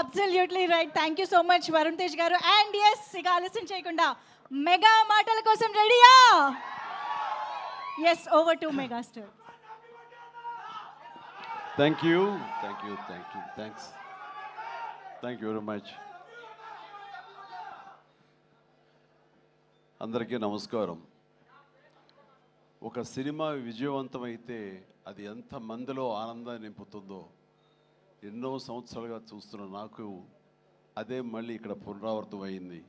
Absolutely right. Thank you so much Varun Tej గారు. And yes, ఇక ఆలస్యం చేయకుండా మెగా మాటల కోసం రెడీయా? Yes, over to megastar. Thank you thanks thank you very much. అందరికీ నమస్కారం. ఒక సినిమా విజయవంతమైతే అది ఎంత మందిలో ఆనందాన్ని నింపుతుందో ఎన్నో సంవత్సరాలుగా చూస్తున్న నాకు అదే మళ్ళీ ఇక్కడ పునరావృతం అయింది.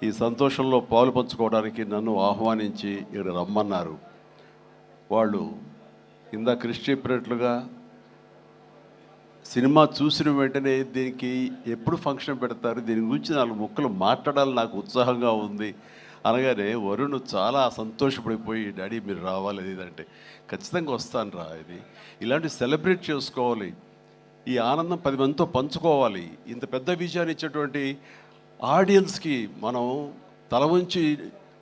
ఈ సంతోషంలో పాలు పంచుకోవడానికి నన్ను ఆహ్వానించి ఇక్కడ రమ్మన్నారు. వాళ్ళు ఇందాక కృషి చెప్పినట్లుగా సినిమా చూసిన వెంటనే దీనికి ఎప్పుడు ఫంక్షన్ పెడతారు, దీని గురించి 4 ముక్కలు మాట్లాడాలని నాకు ఉత్సాహంగా ఉంది అనగానే వరుణ్ చాలా సంతోషపడిపోయి, డాడీ మీరు రావాలి ఇదంటే, ఖచ్చితంగా వస్తాను రా, ఇది ఇలాంటి సెలబ్రేట్ చేసుకోవాలి, ఈ ఆనందం 10 మందితో పంచుకోవాలి. ఇంత పెద్ద విజయాన్ని ఇచ్చేటువంటి ఆడియన్స్కి మనం తల వంచి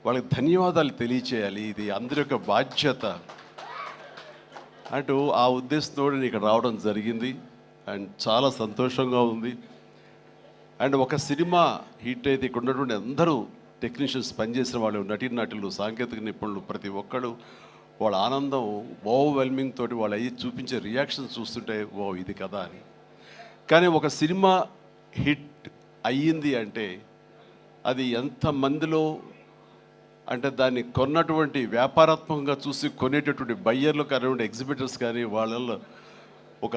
వాళ్ళకి ధన్యవాదాలు తెలియచేయాలి. ఇది అందరి యొక్క బాధ్యత అంటూ ఆ ఉద్దేశంతో నేను ఇక్కడ రావడం జరిగింది. అండ్ చాలా సంతోషంగా ఉంది. అండ్ ఒక సినిమా హిట్ అయితే ఇక్కడ ఉన్నటువంటి అందరూ టెక్నీషియన్స్, పనిచేసిన వాళ్ళు, నటీనటులు, సాంకేతిక నిపుణులు, ప్రతి ఒక్కళ్ళు వాళ్ళ ఆనందం ఓవర్వెల్మింగ్ తోటి వాళ్ళు అయ్యి చూపించే రియాక్షన్స్ చూస్తుంటే ఓ ఇది కదా అని. కానీ ఒక సినిమా హిట్ అయ్యింది అంటే అది ఎంతమందిలో, అంటే దాన్ని కొన్నటువంటి వ్యాపారాత్మకంగా చూసి కొనేటటువంటి బయ్యర్లు కానివ్వండి, ఎగ్జిబిటర్స్ కానీ, వాళ్ళల్లో ఒక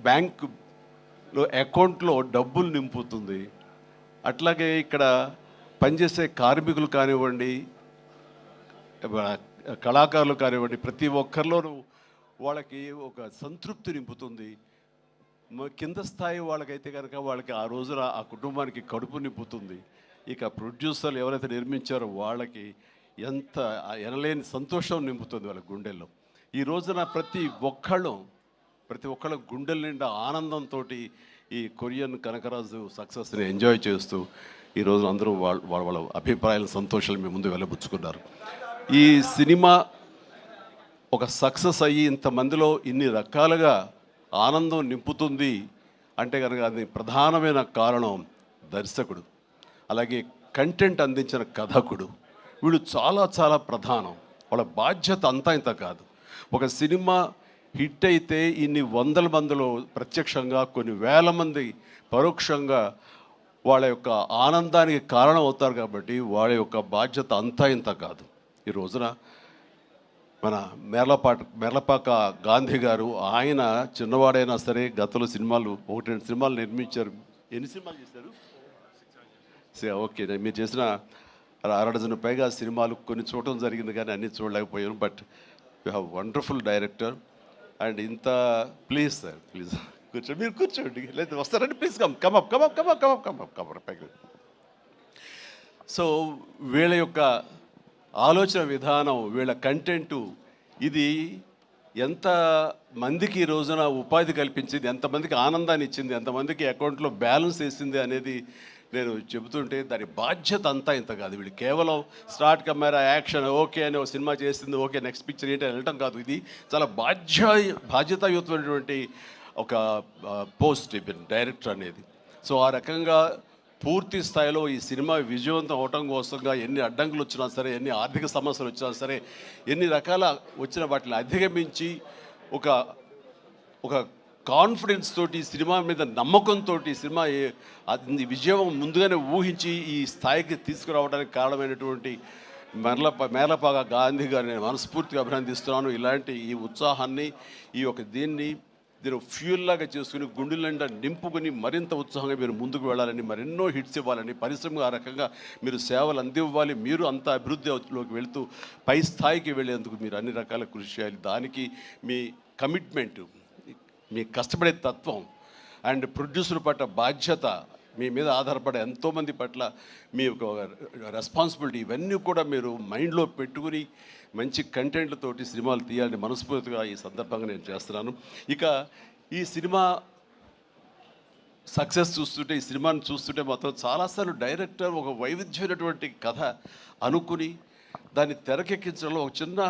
బ్యాంకులో అకౌంట్లో డబ్బులు నింపుతుంది. అట్లాగే ఇక్కడ పనిచేసే కార్మికులు కానివ్వండి, కళాకారులు కానివ్వండి, ప్రతి ఒక్కరిలోనూ వాళ్ళకి ఒక సంతృప్తి నింపుతుంది. కింద స్థాయి వాళ్ళకైతే కనుక వాళ్ళకి ఆ రోజున ఆ కుటుంబానికి కడుపు నింపుతుంది. ఇక ప్రొడ్యూసర్లు ఎవరైతే నిర్మించారో వాళ్ళకి ఎంత ఎనలేని సంతోషం నింపుతుంది వాళ్ళ గుండెల్లో. ఈ రోజున ప్రతి ఒక్కళ్ళ గుండెల నిండా ఆనందంతో ఈ కొరియన్ కనకరాజు సక్సెస్ని ఎంజాయ్ చేస్తూ ఈ రోజు అందరూ వాళ్ళ అభిప్రాయాల సంతోషాలు మీ ముందు వెళ్ళబుచ్చుకున్నారు. ఈ సినిమా ఒక సక్సెస్ అయ్యి ఇంతమందిలో ఇన్ని రకాలుగా ఆనందం నింపుతుంది అంటే కనుక అది ప్రధానమైన కారణం దర్శకుడు, అలాగే కంటెంట్ అందించిన కథకుడు. వీళ్ళు చాలా చాలా ప్రధానం. వాళ్ళ బాధ్యత అంతా ఇంత కాదు. ఒక సినిమా హిట్ అయితే ఇన్ని వందల మందిలో ప్రత్యక్షంగా, కొన్ని వేల మంది పరోక్షంగా వాళ్ళ యొక్క ఆనందానికి కారణం అవుతారు. కాబట్టి వాళ్ళ యొక్క బాధ్యత అంతా ఇంత కాదు. ఈ రోజున మన మేర్లపాక గాంధీ గారు, ఆయన చిన్నవాడైనా సరే గతంలో సినిమాలు 1-2 సినిమాలు నిర్మించారు. ఎన్ని సినిమాలు చేశారు? ఓకే, మీరు చేసిన 6 డజన్ పైగా సినిమాలు కొన్ని చూడటం జరిగింది, కానీ అన్నీ చూడలేకపోయాను. But you have wonderful director. And ఇంత ప్లీజ్ సార్, ప్లీజ్ కూర్చోండి, మీరు కూర్చోండి, లేదు వస్తారండి, ప్లీజ్ కమ్ పైకి. సో వీళ్ళ యొక్క ఆలోచన విధానం, వీళ్ళ కంటెంటు, ఇది ఎంత మందికి ఈ రోజున ఉపాధి కల్పించింది, ఎంతమందికి ఆనందాన్ని ఇచ్చింది, ఎంతమందికి అకౌంట్లో బ్యాలెన్స్ వేసింది అనేది నేను చెబుతుంటే దాని బాధ్యత అంతా ఇంత కాదు. వీళ్ళు కేవలం స్టార్ట్ కెమెరా యాక్షన్ ఓకే అని ఒక సినిమా చేసింది, ఓకే నెక్స్ట్ పిక్చర్ ఏంటి అని వెళ్ళటం కాదు. ఇది చాలా బాధ్యతాయుతమైనటువంటి ఒక పోస్ట్ డైరెక్టర్ అనేది. సో ఆ రకంగా పూర్తి స్థాయిలో ఈ సినిమా విజయవంతం అవటం కోసంగా ఎన్ని అడ్డంకులు వచ్చినా సరే, ఎన్ని ఆర్థిక సమస్యలు వచ్చినా సరే, ఎన్ని రకాల వచ్చిన వాటిని అధిగమించి ఒక కాన్ఫిడెన్స్ తోటి, సినిమా మీద నమ్మకంతో సినిమా విజయం ముందుగానే ఊహించి ఈ స్థాయికి తీసుకురావడానికి కారణమైనటువంటి మేర్లపాక గాంధీ గారిని నేను మనస్ఫూర్తిగా అభినందిస్తున్నాను. ఇలాంటి ఈ ఉత్సాహాన్ని, ఈ యొక్క దీన్ని ఫ్యూల్ లాగా చేసుకుని గుండెల నిండా నింపుకొని మరింత ఉత్సాహంగా మీరు ముందుకు వెళ్ళాలని, మరెన్నో హిట్స్ ఇవ్వాలని, పరిశ్రమ ఆ రకంగా మీరు సేవలు అందివ్వాలి, మీరు అంత అభివృద్ధిలోకి వెళుతూ పై స్థాయికి వెళ్ళేందుకు మీరు అన్ని రకాల కృషి చేయాలి. దానికి మీ కమిట్మెంటు, మీ కష్టపడే తత్వం అండ్ ప్రొడ్యూసర్ పట్ల బాధ్యత, మీ మీద ఆధారపడే ఎంతోమంది పట్ల మీ యొక్క రెస్పాన్సిబిలిటీ, ఇవన్నీ కూడా మీరు మైండ్లో పెట్టుకుని మంచి కంటెంట్లతోటి సినిమాలు తీయాలని మనస్ఫూర్తిగా ఈ సందర్భంగా నేను చేస్తున్నాను. ఇక ఈ సినిమా సక్సెస్ చూస్తుంటే, ఈ సినిమాని చూస్తుంటే మాత్రం చాలాసార్లు డైరెక్టర్ ఒక వైవిధ్యమైనటువంటి కథ అనుకుని దాన్ని తెరకెక్కించడంలో ఒక చిన్న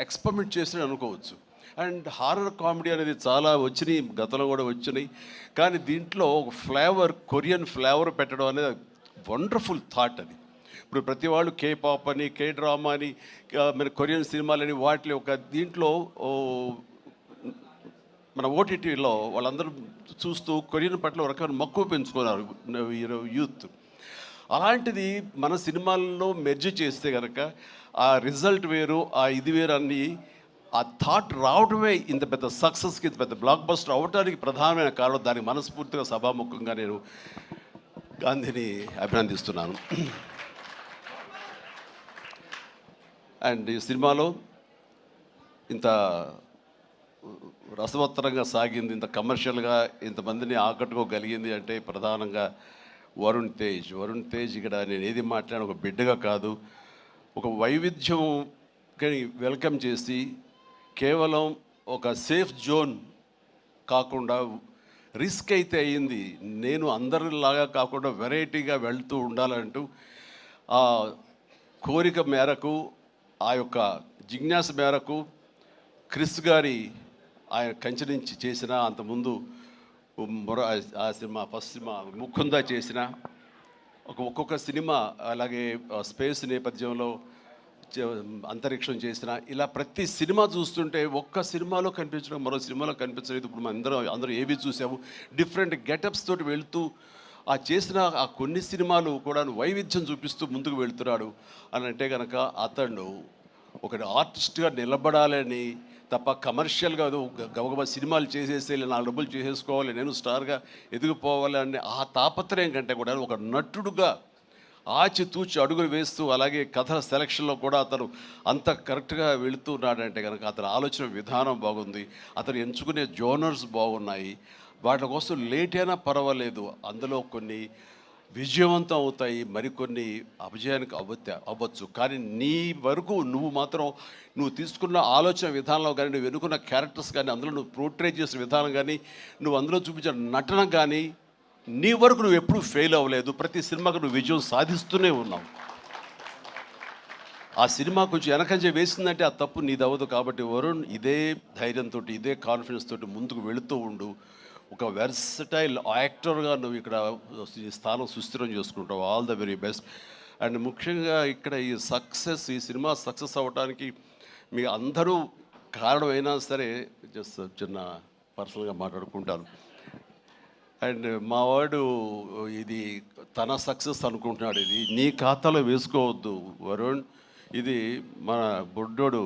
ఎక్స్పెరిమెంట్ చేసి అనుకోవచ్చు. అండ్ హారర్ కామెడీ అనేది చాలా వచ్చినాయి, గతంలో కూడా వచ్చినాయి. కానీ దీంట్లో ఒక ఫ్లేవర్, కొరియన్ ఫ్లేవర్ పెట్టడం అనేది వండర్ఫుల్ థాట్ అది. ఇప్పుడు ప్రతి వాళ్ళు కే పాప్ అని, కే డ్రామా అని, మన కొరియన్ సినిమాలని వాటి ఒక దీంట్లో మన ఓటీటీలో వాళ్ళందరూ చూస్తూ కొరియన్ పట్ల ఒక రకమైన మక్కువ పెంచుకున్నారు యూత్. అలాంటిది మన సినిమాల్లో మెర్జ్ చేస్తే కనుక ఆ రిజల్ట్ వేరు, ఆ ఇది వేరు అన్ని ఆ థాట్ రావడమే ఇంత పెద్ద సక్సెస్కి, ఇంత పెద్ద బ్లాక్ బస్టర్ అవడానికి ప్రధానమైన కారణం. దానికి మనస్ఫూర్తిగా సభాముఖంగా నేను గాంధీని అభినందిస్తున్నాను. అండ్ ఈ సినిమాలో ఇంత రసవత్తరంగా సాగింది, ఇంత కమర్షియల్గా ఇంతమందిని ఆకట్టుకోగలిగింది అంటే ప్రధానంగా వరుణ్ తేజ్ ఇక్కడ నేను ఏది మాట్లాడిన ఒక బిడ్డగా కాదు, ఒక వైవిధ్యం వెల్కమ్ చేసి కేవలం ఒక సేఫ్ జోన్ కాకుండా రిస్క్ అయితే అయ్యింది, నేను అందరిలాగా కాకుండా వెరైటీగా వెళ్తూ ఉండాలంటూ ఆ కోరిక మేరకు, ఆ యొక్క జిజ్ఞాస మేరకు క్రిస్ గారి ఆయన కంచె నుంచి చేసిన, అంతకుముందు ఆ సినిమా ఫస్ట్ సినిమా ముకుందా చేసిన ఒక్కొక్క సినిమా, అలాగే స్పేస్ నేపథ్యంలో అంతరిక్షం చేసిన, ఇలా ప్రతి సినిమా చూస్తుంటే ఒక్క సినిమాలో కనిపించడం మరో సినిమాలో కనిపించలేదు. ఇప్పుడు మనం అందరూ ఏవి చూసాము, డిఫరెంట్ గెటప్స్ తోటి వెళ్తూ ఆ చేసిన ఆ కొన్ని సినిమాలు కూడా వైవిధ్యం చూపిస్తూ ముందుకు వెళ్తున్నాడు అని అంటే కనుక అతను ఒక ఆర్టిస్ట్గా నిలబడాలని తప్ప కమర్షియల్గా గబగబా సినిమాలు చేసేసి 4 డబ్బులు చేసేసుకోవాలి, నేను స్టార్గా ఎదిగిపోవాలి అనే ఆ తాపత్రయం కంటే కూడా ఒక నటుడుగా ఆచితూచి అడుగులు వేస్తూ, అలాగే కథల సెలక్షన్లో కూడా అతను అంత కరెక్ట్గా వెళుతున్నాడంటే కనుక అతని ఆలోచన విధానం బాగుంది, అతను ఎంచుకునే జోనర్స్ బాగున్నాయి. వాటి కోసం లేట్ అయినా పర్వాలేదు, అందులో కొన్ని విజయవంతం అవుతాయి, మరికొన్ని అపజయానికి అవ్వచ్చు. కానీ నీ వరకు నువ్వు మాత్రం నువ్వు తీసుకున్న ఆలోచన విధానంలో కానీ, నువ్వు ఎన్నుకున్న క్యారెక్టర్స్ కానీ, అందులో నువ్వు పోర్ట్రే చేసిన విధానం కానీ, నువ్వు అందులో చూపించిన నటన కానీ, నీ వరకు నువ్వు ఎప్పుడూ ఫెయిల్ అవ్వలేదు. ప్రతి సినిమాకు నువ్వు విజయం సాధిస్తూనే ఉన్నావు. ఆ సినిమా కొంచెం వెనకంజ వేసిందంటే ఆ తప్పు నీది అవ్వదు. కాబట్టి వరుణ్ ఇదే ధైర్యంతో, ఇదే కాన్ఫిడెన్స్ తోటి ముందుకు వెళుతూ ఉండు. ఒక వెర్సటైల్ యాక్టర్గా నువ్వు ఇక్కడ ఈ స్థానం సుస్థిరం చేసుకుంటావు. All the very best. And ముఖ్యంగా ఇక్కడ ఈ సినిమా సక్సెస్ అవ్వడానికి మీ అందరూ కారణమైనా సరే, జస్ట్ చిన్న పర్సనల్గా మాట్లాడుకుంటాను. అండ్ మా వాడు ఇది తన సక్సెస్ అనుకుంటున్నాడు, ఇది నీ ఖాతాలో వేసుకోవద్దు వరుణ్, ఇది మన బుడ్డోడు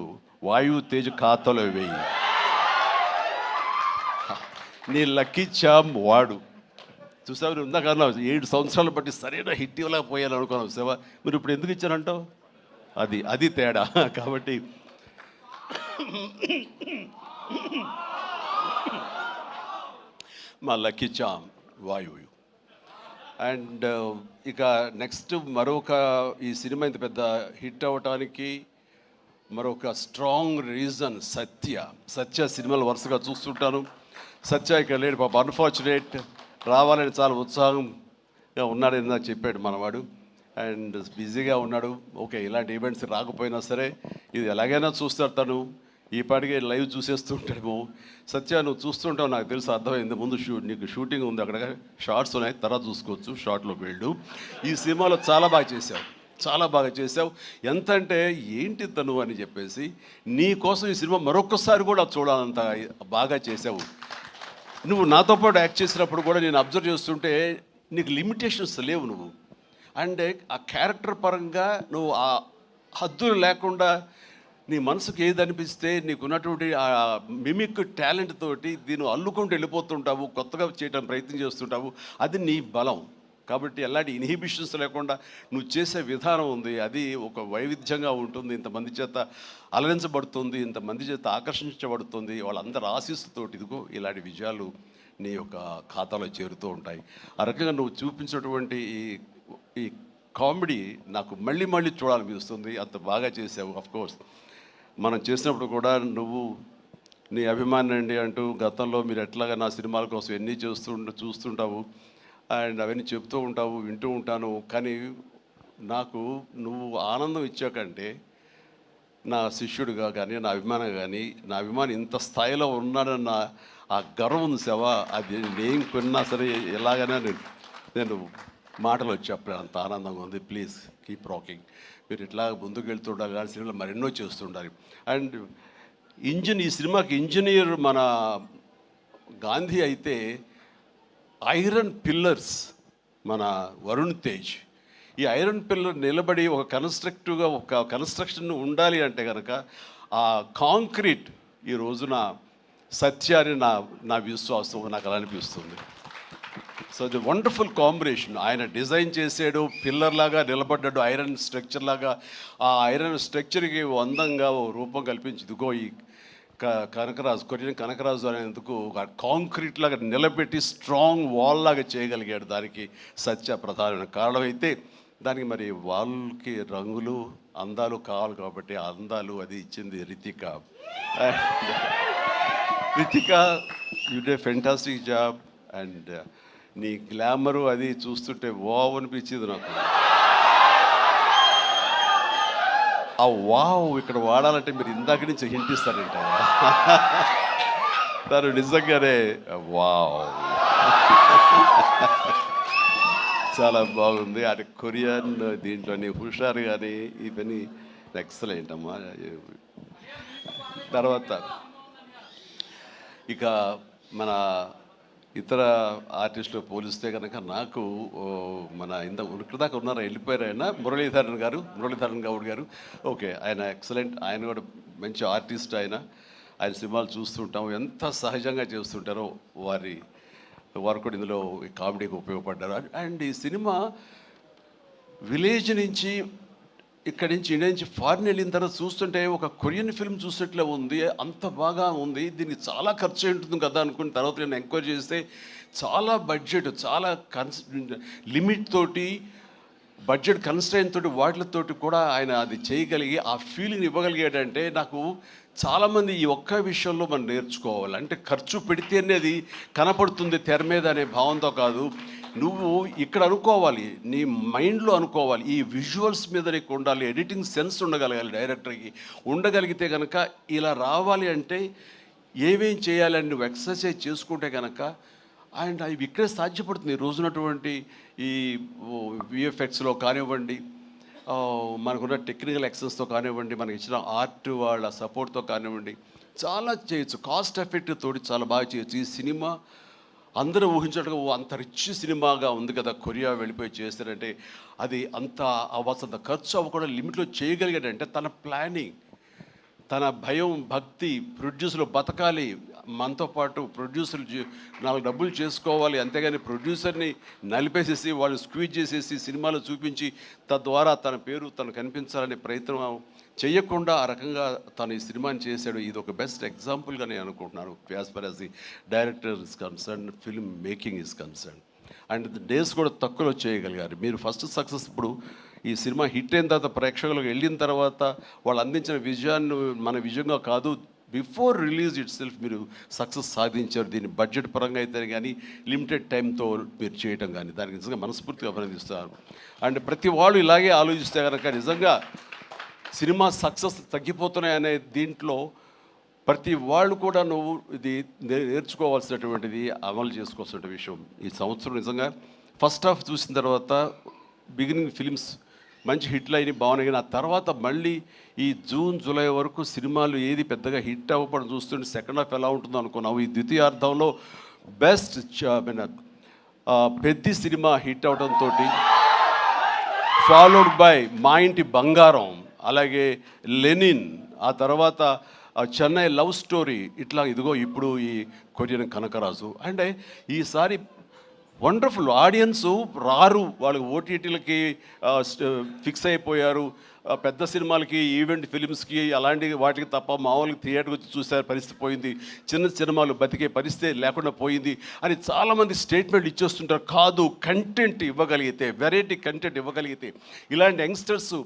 వాయు తేజ్ ఖాతాలో వేయి. నీ లక్కీ చామ్ వాడు. చూసావు, ఇందాక 7 సంవత్సరాలు బట్టి సరైన హిట్ ఇవ్వలేకపోయాను అనుకున్నావు సేవ, మీరు ఇప్పుడు ఎందుకు ఇచ్చారంటావు? అది తేడా. కాబట్టి మా లక్కీ చామ్ వాయువు. అండ్ ఇక నెక్స్ట్ మరొక ఈ సినిమా ఇంత పెద్ద హిట్ అవ్వటానికి మరొక స్ట్రాంగ్ రీజన్ సత్య సినిమాలు వరుసగా చూస్తుంటాను. సత్య ఇక లేడు పాప, అన్ఫార్చునేట్. రావాలని చాలా ఉత్సాహంగా ఉన్నాడు, నాకు చెప్పాడు మనవాడు. అండ్ బిజీగా ఉన్నాడు. ఓకే, ఇలాంటి ఈవెంట్స్ రాకపోయినా సరే ఇది ఎలాగైనా చూస్తారు తను. ఈ పాటికి లైవ్ చూసేస్తుంటాము. సత్య నువ్వు చూస్తుంటావు, నాకు తెలుసు, అర్థమైంది. ముందు నీకు షూటింగ్ ఉంది, అక్కడ షార్ట్స్ ఉన్నాయి, తర్వాత చూసుకోవచ్చు, షార్ట్లోకి వెళ్ళు. ఈ సినిమాలో చాలా బాగా చేసావు. ఎంత అంటే ఏంటి తను అని చెప్పేసి నీ కోసం ఈ సినిమా మరొకసారి కూడా చూడాలంత బాగా చేసావు. నువ్వు నాతో పాటు యాక్ట్ చేసినప్పుడు కూడా నేను అబ్జర్వ్ చేస్తుంటే నీకు లిమిటేషన్స్ లేవు నువ్వు. అండ్ ఆ క్యారెక్టర్ పరంగా నువ్వు ఆ హద్దులు లేకుండా నీ మనసుకు ఏది అనిపిస్తే నీకున్నటువంటి ఆ మిమిక్ టాలెంట్ తోటి దీన్ని అల్లుకుంటూ వెళ్ళిపోతుంటావు, కొత్తగా చేయడం ప్రయత్నం చేస్తుంటావు. అది నీ బలం. కాబట్టి ఎలాంటి ఇన్హిబిషన్స్ లేకుండా నువ్వు చేసే విధానం ఉంది, అది ఒక వైవిధ్యంగా ఉంటుంది. ఇంతమంది చేత అలరించబడుతుంది, ఇంతమంది చేత ఆకర్షించబడుతుంది. వాళ్ళందరూ ఆశీస్సుతోటి ఇదిగో ఇలాంటి విజయాలు నీ యొక్క ఖాతాలో చేరుతూ ఉంటాయి. ఆ రకంగా నువ్వు చూపించినటువంటి ఈ కామెడీ నాకు మళ్ళీ చూడాలనిపిస్తుంది. అంత బాగా చేసావు. అఫ్కోర్స్ మనం చేసినప్పుడు కూడా నువ్వు నీ అభిమాని అండి అంటూ గతంలో మీరు ఎట్లాగా నా సినిమాల కోసం ఎన్ని చూస్తుంటావు అండ్ అవన్నీ చెప్తూ ఉంటావు, వింటూ ఉంటాను. కానీ నాకు నువ్వు ఆనందం ఇచ్చాకంటే నా శిష్యుడిగా కానీ నా అభిమానం కానీ నా అభిమాని ఇంత స్థాయిలో ఉన్నాడన్న ఆ గర్వం ఉంది సేవా, అది నేను కొన్నా సరే ఎలాగైనా నేను మాటలు వచ్చి చెప్పలేను, అంత ఆనందంగా ఉంది. ప్లీజ్ కీప్ రాకింగ్, మీరు ఇట్లా ముందుకు వెళ్తుండాలి, కానీ సినిమాలు మరెన్నో చేస్తుండాలి. అండ్ ఈ సినిమాకి ఇంజనీర్ మన గాంధీ అయితే ఐరన్ పిల్లర్స్ మన వరుణ్ తేజ్. ఈ ఐరన్ పిల్లర్ నిలబడి ఒక కన్స్ట్రక్టివ్గా ఒక కన్స్ట్రక్షన్ ఉండాలి అంటే కనుక ఆ కాంక్రీట్ ఈ రోజున సత్యాన్ని నా విశ్వాసం, నాకు అలా అనిపిస్తుంది. So the wonderful combination. ఆయన డిజైన్ చేసాడు, పిల్లర్ లాగా నిలబడ్డాడు, ఐరన్ స్ట్రక్చర్ లాగా. ఆ ఐరన్ స్ట్రక్చర్కి అందంగా ఓ రూపం కల్పించి ఇదిగో ఈ కనకరాజు, కొరియన్ కనకరాజు అనేందుకు కాంక్రీట్ లాగా నిలబెట్టి స్ట్రాంగ్ వాల్ లాగా చేయగలిగాడు. దానికి సత్య ప్రధానమైన కారణం అయితే, దానికి మరి వాళ్ళకి రంగులు అందాలు కావాలి కాబట్టి ఆ అందాలు అది ఇచ్చింది Ritika. Ritika, you day fantastic job. And నీ గ్లామరు అది చూస్తుంటే వావ్ అనిపించింది నాకు. ఆ వావ్ ఇక్కడ వాడాలంటే మీరు ఇందాక నుంచి హింట్ ఇస్తారంట. తను నిజంగానే వావ్ చాలా బాగుంది. అది కొరియన్ దీంట్లోని హుషారు కానీ ఇవన్నీ ఎక్సలెంట్ అమ్మా. తర్వాత ఇక మన ఇతర ఆర్టిస్టులు పోలిస్తే కనుక నాకు మన ఉనికిదాకా ఉన్నారా, వెళ్ళిపోయారు ఆయన, మురళీధరన్ గౌడ్ గారు. ఓకే, ఆయన ఎక్సలెంట్, ఆయన కూడా మంచి ఆర్టిస్ట్. ఆయన సినిమాలు చూస్తుంటాం, ఎంత సహజంగా చేస్తుంటారో వారు కూడా ఇందులో కామెడీకి ఉపయోగపడ్డారు. అండ్ ఈ సినిమా విలేజ్ నుంచి ఇక్కడి నుంచి ఇండియా నుంచి ఫారిన్ వెళ్ళిన తర్వాత చూస్తుంటే ఒక కొరియన్ ఫిల్మ్ చూసినట్లే ఉంది, అంత బాగా ఉంది. దీనికి చాలా ఖర్చు ఉంటుంది కదా అనుకున్న తర్వాత నేను ఎంక్వైరీ చేస్తే చాలా బడ్జెట్, చాలా లిమిట్ తోటి, బడ్జెట్ కన్స్ట్రైన్ తోటి, వాటితోటి కూడా ఆయన అది చేయగలిగి ఆ ఫీలింగ్ ఇవ్వగలిగాడంటే నాకు చాలామంది ఈ ఒక్క విషయంలో మనం నేర్చుకోవాలి. అంటే ఖర్చు పెడితేనే అది కనపడుతుంది తెర మీద అనే భావంతో కాదు, నువ్వు ఇక్కడ అనుకోవాలి, నీ మైండ్లో అనుకోవాలి, ఈ విజువల్స్ మీద నీకు ఉండాలి, ఎడిటింగ్ సెన్స్ ఉండగలగాలి, డైరెక్టర్కి ఉండగలిగితే కనుక ఇలా రావాలి అంటే ఏమేం చేయాలని నువ్వు ఎక్సర్సైజ్ చేసుకుంటే కనుక అండ్ అవి ఇక్కడే సాధ్యపడుతుంది. ఈ రోజునటువంటి ఈ విఎఫ్ఎక్స్లో కానివ్వండి, మనకున్న టెక్నికల్ ఎక్సెస్తో కానివ్వండి, మనకి ఇచ్చిన ఆర్ట్ వాళ్ళ సపోర్ట్తో కానివ్వండి, చాలా చేయొచ్చు. కాస్ట్ ఎఫెక్టివ్ తోటి చాలా బాగా చేయొచ్చు. ఈ సినిమా అందరూ ఊహించట్టుగా అంత రిచ్ సినిమాగా ఉంది కదా, కొరియా వెళ్ళిపోయి చేస్తారంటే అది అంత అవ్వాల్సినంత ఖర్చు అవ్వకుండా లిమిట్లో చేయగలిగాడంటే తన ప్లానింగ్, తన భయం, భక్తి, ప్రొడ్యూసర్లు బతకాలి, మనతో పాటు ప్రొడ్యూసర్లు 4 డబ్బులు చేసుకోవాలి, అంతేగాని ప్రొడ్యూసర్ని నలిపేసేసి వాళ్ళు స్క్వీజ్ చేసేసి సినిమాలో చూపించి తద్వారా తన పేరు తను కనిపించాలనే ప్రయత్నం చేయకుండా ఆ రకంగా తను ఈ సినిమాని చేశాడు. ఇది ఒక బెస్ట్ ఎగ్జాంపుల్గా నేను అనుకుంటున్నాను as for as the director is concern, film making is concern. And days కూడా తక్కువలో చేయగలిగారు. మీరు ఫస్ట్ సక్సెస్ ఇప్పుడు ఈ సినిమా హిట్ అయిన తర్వాత ప్రేక్షకులకు వెళ్ళిన తర్వాత వాళ్ళు అందించిన విజయాన్ని మన విజయంగా కాదు, బిఫోర్ రిలీజ్ ఇట్ సెల్ఫ్ మీరు సక్సెస్ సాధించారు. దీన్ని బడ్జెట్ పరంగా అయితే కానీ లిమిటెడ్ టైంతో మీరు చేయటం కానీ దానికి నిజంగా మనస్ఫూర్తిగా అభినందిస్తారు. అండ్ ప్రతి వాళ్ళు ఇలాగే ఆలోచిస్తే కనుక నిజంగా సినిమా సక్సెస్ తగ్గిపోతున్నాయనే దీంట్లో ప్రతి వాళ్ళు కూడా నువ్వు ఇది నేర్చుకోవాల్సినటువంటిది, అమలు చేసుకోవాల్సిన విషయం. ఈ సంవత్సరం నిజంగా ఫస్ట్ హాఫ్ చూసిన తర్వాత బిగినింగ్ ఫిలిమ్స్ మంచి హిట్లు అయినాయి, బాగున్నాయి. కానీ ఆ తర్వాత మళ్ళీ ఈ జూన్ జూలై వరకు సినిమాలు ఏది పెద్దగా హిట్ అవ్వడం చూస్తుంటే సెకండ్ హాఫ్ ఎలా ఉంటుందో అనుకున్నావు. ఈ ద్వితీయార్థంలో బెస్ట్ పెద్ద సినిమా హిట్ అవడంతో ఫాలోడ్ బై మా ఇంటి బంగారం, అలాగే లెనిన్, ఆ తర్వాత చెన్నై లవ్ స్టోరీ, ఇట్లా ఇదిగో ఇప్పుడు ఈ కొరియన్ కనకరాజు. అంటే ఈసారి వండర్ఫుల్ ఆడియన్స్ రారు, వాళ్ళకి ఓటీటీలకి ఫిక్స్ అయిపోయారు, పెద్ద సినిమాలకి, ఈవెంట్ ఫిలిమ్స్కి అలాంటి వాటికి తప్ప మామూలుగా థియేటర్కి వచ్చి చూసే పరిస్థితి పోయింది, చిన్న సినిమాలు బతికే పరిస్థితి లేకుండా పోయింది అని చాలామంది స్టేట్మెంట్ ఇచ్చేస్తుంటారు. కాదు, కంటెంట్ ఇవ్వగలిగితే, వెరైటీ కంటెంట్ ఇవ్వగలిగితే, ఇలాంటి యంగ్స్టర్స్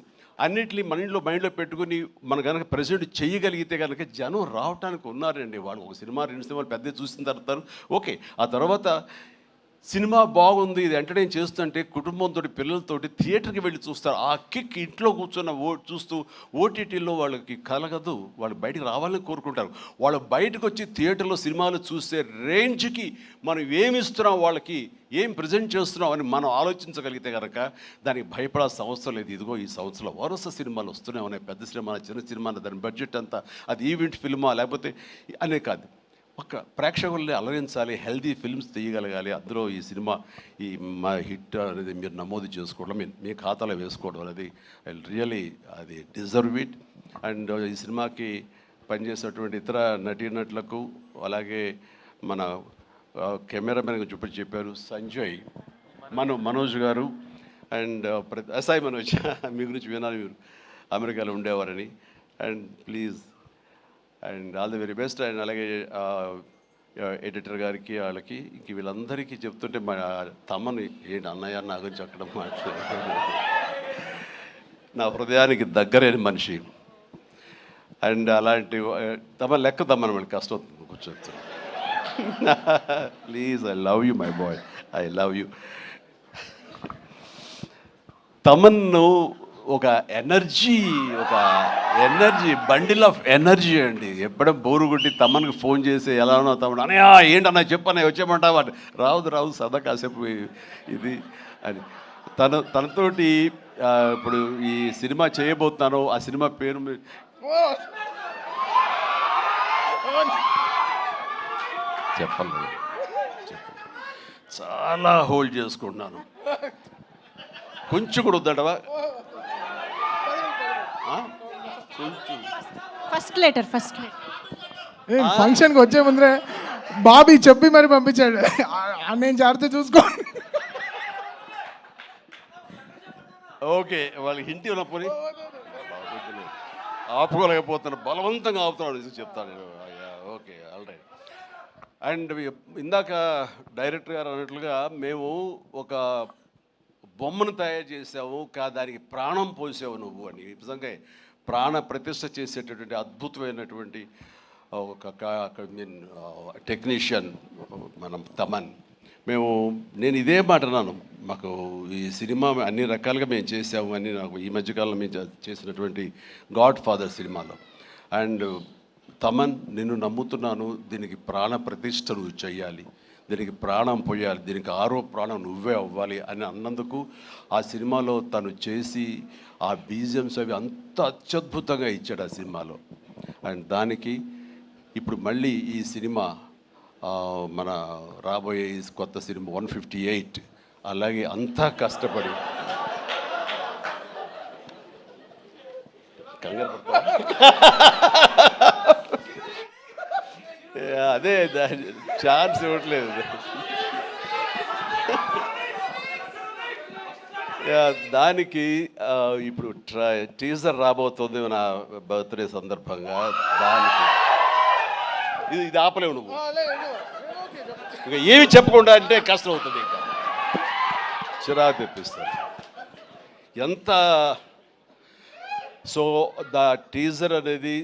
అన్నింటినీ మైండ్లో పెట్టుకుని మనం కనుక ప్రెజెంట్ చేయగలిగితే కనుక జనం రావడానికి ఉన్నారండి. వాళ్ళు ఒక సినిమా 2 సినిమాలు పెద్ద చూసిన తర్వాత ఓకే, ఆ తర్వాత సినిమా బాగుంది, ఇది ఎంటర్టైన్ చేస్తుంటే కుటుంబంతో పిల్లలతోటి థియేటర్కి వెళ్ళి చూస్తారు. ఆ కిక్ ఇంట్లో కూర్చొని చూస్తూ ఓటీటీలో వాళ్ళకి కలగదు. వాళ్ళు బయటికి రావాలని కోరుకుంటారు. వాళ్ళు బయటకు వచ్చి థియేటర్లో సినిమాలు చూసే రేంజ్కి మనం ఏమి ఇస్తున్నాం, వాళ్ళకి ఏం ప్రజెంట్ చేస్తున్నాం అని మనం ఆలోచించగలిగితే కనుక దానికి భయపడాల్సిన అవసరం లేదు. ఇదిగో ఈ సంవత్సరంలో వరుస సినిమాలు వస్తూనే ఉన్నాయి. పెద్ద సినిమా, చిన్న సినిమా, దాని బడ్జెట్ అంతా అది ఈవెంట్ ఫిల్మా లేకపోతే అనే కాదు, ఒక ప్రేక్షకుల్ని అలరించాలి, హెల్దీ ఫిల్మ్స్ తీయగలగాలి. అందులో ఈ సినిమా ఈ మా హిట్ అనేది మీరు నమోదు చేసుకోవడం, మీ ఖాతాలో వేసుకోవడం అనేది రియలీ అది డిజర్వ్ ఇట్. అండ్ ఈ సినిమాకి పనిచేసినటువంటి ఇతర నటీనటులకు, అలాగే మన కెమెరామెన్ గురించి చెప్పారు సంజయ్, మనోజ్ గారు అండ్ సాయి మనోజ్ మీ గురించి వినాలి, మీరు అమెరికాలో ఉండేవారని. And please and all the very best. And అలాగే ఎడిటర్ గారికి, వాళ్ళకి ఇంక వీళ్ళందరికీ చెప్తుంటే మా తమ్మని ఏంటి అన్నయ్య నా గురించి అక్కడ మాట్లాడారు. నా హృదయానికి దగ్గరైన మనిషి. అండ్ అలాంటి తమ లెక్క తమ్మని మనకి కష్టం అవుతుంది కూర్చోవచ్చు. Please, I love you my boy, I love you. తమన్ను ఒక ఎనర్జీ బండిల్ ఆఫ్ ఎనర్జీ అండి. ఎప్పుడో బోరు కొట్టి తమ్మనికి ఫోన్ చేసి ఎలా ఉన్నావు తమ్ముడు, అనయా ఏంటన్నా చెప్పన్నా వచ్చేయమంటావా, రాదు సదా కాసేపు ఇది అని. తనతోటి ఇప్పుడు ఈ సినిమా చేయబోతున్నాను, ఆ సినిమా పేరు చెప్పలేదు, చాలా హోల్డ్ చేసుకుంటున్నాను. కొంచెం కూడా వద్దంటవా, ఫస్ట్ లెటర్ ఫంక్షన్కి వచ్చే ముందరే బాబీ చెప్పి మరి పంపించాడు, నేను జాగ్రత్త చూసుకో. ఓకే, వాళ్ళకి హింట్ ఉన్నప్పుడు ఆపుకోలేకపోతున్నాను, బలవంతంగా ఆపుతున్నాడు చెప్తాను. Okay, all right. అండ్ ఇందాక డైరెక్టర్ గారు అన్నట్లుగా మేము ఒక బొమ్మను తయారు చేసావు, దానికి ప్రాణం పోసావు నువ్వు అని. నిజంగా ప్రాణ ప్రతిష్ఠ చేసేటటువంటి అద్భుతమైనటువంటి ఒక టెక్నీషియన్ మనం తమన్. నేను ఇదే మాట అన్నాను, మాకు ఈ సినిమా అన్ని రకాలుగా మేము చేసాము అని. నాకు ఈ మధ్యకాలంలో మేము చేసినటువంటి గాడ్ ఫాదర్ సినిమాలో, అండ్ తమన్ నిన్ను నమ్ముతున్నాను, దీనికి ప్రాణ ప్రతిష్ఠ నువ్వు చెయ్యాలి, దీనికి ప్రాణం పోయాలి, దీనికి ఆరో ప్రాణం నువ్వే అవ్వాలి అని అన్నందుకు ఆ సినిమాలో తను చేసి ఆ బీజిఎమ్స్ అవి అంత అత్యద్భుతంగా ఇచ్చాడు ఆ సినిమాలో. అండ్ దానికి ఇప్పుడు మళ్ళీ ఈ సినిమా మన రాబోయే కొత్త సినిమా 158 అలాగే అంతా కష్టపడి అదే ఛాన్స్ ఇవ్వట్లేదు. దానికి ఇప్పుడు టీజర్ రాబోతుంది నా బర్త్డే సందర్భంగా. దానికి ఇది ఆపలేవు నువ్వు, ఇంకా ఏమి చెప్పకుండా అంటే కష్టం అవుతుంది, ఇంకా చిరాకు తెప్పిస్తారు ఎంత. సో దా టీజర్ అనేది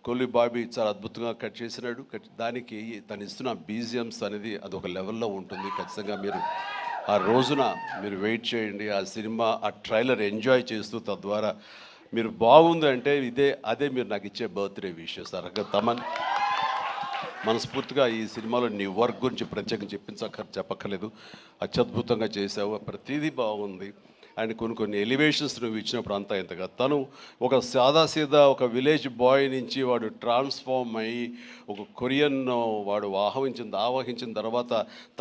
కొల్లి బాబీ చాలా అద్భుతంగా కట్ చేసినాడు. దానికి తను ఇస్తున్న బీజిఎమ్స్ అనేది అదొక లెవెల్లో ఉంటుంది. ఖచ్చితంగా మీరు ఆ రోజున మీరు వెయిట్ చేయండి, ఆ సినిమా ఆ ట్రైలర్ ఎంజాయ్ చేస్తూ తద్వారా మీరు బాగుంది అంటే అదే మీరు నాకు ఇచ్చే బర్త్డే విషెస్. తమన్ మనస్ఫూర్తిగా ఈ సినిమాలో నీ వర్క్ గురించి ప్రత్యేకంగా చెప్పక్కర్లేదు, అత్యద్భుతంగా చేసావు, ప్రతిదీ బాగుంది. అండ్ కొన్ని ఎలివేషన్స్ నువ్వు ఇచ్చినప్పుడు అంతా ఇంతగా తను ఒక సాదాసీదా ఒక విలేజ్ బాయ్ నుంచి వాడు ట్రాన్స్ఫార్మ్ అయ్యి ఒక కొరియన్ వాడు ఆవహించిన తర్వాత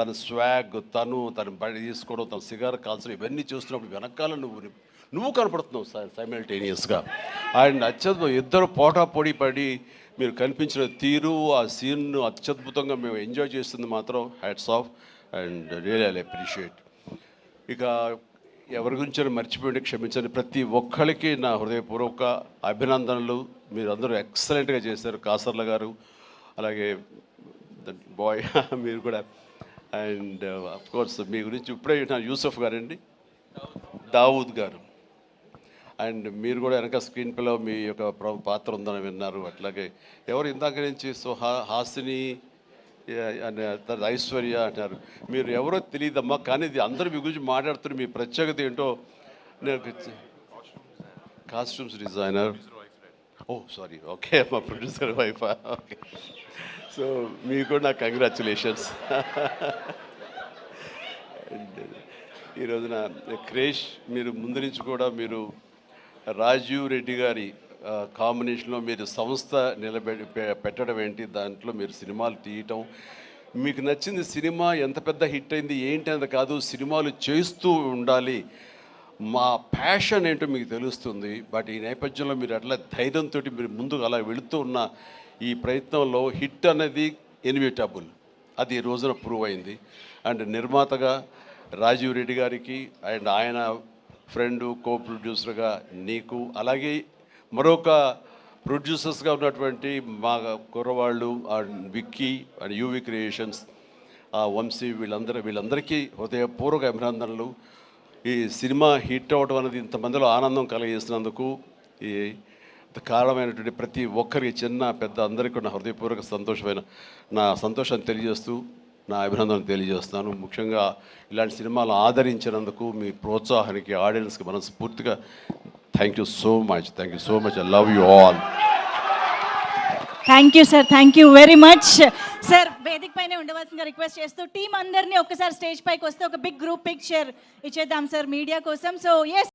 తన స్వాగ్, తన బడి తీసుకోవడం, తన సిగార్ కాల్చడం, ఇవన్నీ చూస్తున్నప్పుడు వెనకాల నువ్వు కనపడుతున్నావు సైమల్టేనియస్గా. అండ్ అత్యద్భుతం, ఇద్దరు పోటాపోటీ పడి మీరు కనిపించిన తీరు, ఆ సీన్ను అత్యద్భుతంగా మేము ఎంజాయ్ చేస్తుంది మాత్రం hats off and really appreciate. ఇక ఎవరి గురించి మర్చిపోయింది క్షమించండి. ప్రతి ఒక్కరికి నా హృదయపూర్వక అభినందనలు. మీరు అందరూ ఎక్సలెంట్గా చేశారు. కాసర్ల గారు, అలాగే బాయ్ మీరు కూడా. అండ్ అఫ్కోర్స్ మీ గురించి ఇప్పుడే యూసఫ్ గారండి, దావూద్ గారు. అండ్ మీరు కూడా వెనక స్క్రీన్ ప్లేలో మీ యొక్క పాత్ర ఉందని విన్నారు. అట్లాగే ఎవరు ఇందాక నుంచి హాసిని ఐశ్వర్య అంటారు. మీరు ఎవరో తెలియదమ్మా, కానీ ఇది అందరూ మీ గురించి మాట్లాడుతున్నారు. మీ ప్రత్యేకత ఏంటో నేను కాస్ట్యూమ్స్ డిజైనర్. ఓ సారీ, ఓకే, మా ప్రొడ్యూసర్ వైఫ్. ఓకే, సో మీకు కూడా నా కంగ్రాచులేషన్స్. ఈ రోజున క్రేష్ మీరు ముందు నుంచి కూడా మీరు రాజీవ్ రెడ్డి గారి కాంబినేషన్లో మీరు సంస్థ పెట్టడం ఏంటి, దాంట్లో మీరు సినిమాలు తీయటం, మీకు నచ్చింది సినిమా ఎంత పెద్ద హిట్ అయింది ఏంటి అనేది కాదు, సినిమాలు చేస్తూ ఉండాలి, మా ప్యాషన్ ఏంటో మీకు తెలుస్తుంది. బట్ ఈ నేపథ్యంలో మీరు అట్లా ధైర్యంతో మీరు ముందుకు అలా వెళుతూ ఉన్న ఈ ప్రయత్నంలో హిట్ అనేది ఇన్విటబుల్, అది ఈ రోజున ప్రూవ్ అయింది. అండ్ నిర్మాతగా రాజీవ్ రెడ్డి గారికి అండ్ ఆయన ఫ్రెండు కో ప్రొడ్యూసర్గా నీకు, అలాగే మరొక ప్రొడ్యూసర్స్గా ఉన్నటువంటి మా కుర్రవాళ్ళు Vicky and UV creations, Vamsi, వీళ్ళందరికీ హృదయపూర్వక అభినందనలు. ఈ సినిమా హిట్ అవ్వడం అనేది ఇంతమందిలో ఆనందం కలిగజేసినందుకు ఈ కారణమైనటువంటి ప్రతి ఒక్కరికి, చిన్న పెద్ద అందరికీ నా హృదయపూర్వక నా సంతోషాన్ని తెలియజేస్తూ నా అభినందనలు తెలియజేస్తున్నాను. ముఖ్యంగా ఇలాంటి సినిమాలు ఆదరించినందుకు మీ ప్రోత్సాహానికి, ఆడియన్స్కి మనస్ఫూర్తిగా thank you so much. I love you all. Thank you sir, thank you very much sir. వేదిక పైన ఉండవలసిందిగా రిక్వెస్ట్ చేస్తూ టీం అందరినీ ఒక్కసారి స్టేజ్ పైకి వస్తే ఒక బిగ్ గ్రూప్ పిక్చర్ ఇచ్చేద్దాం సార్ మీడియా కోసం. So yes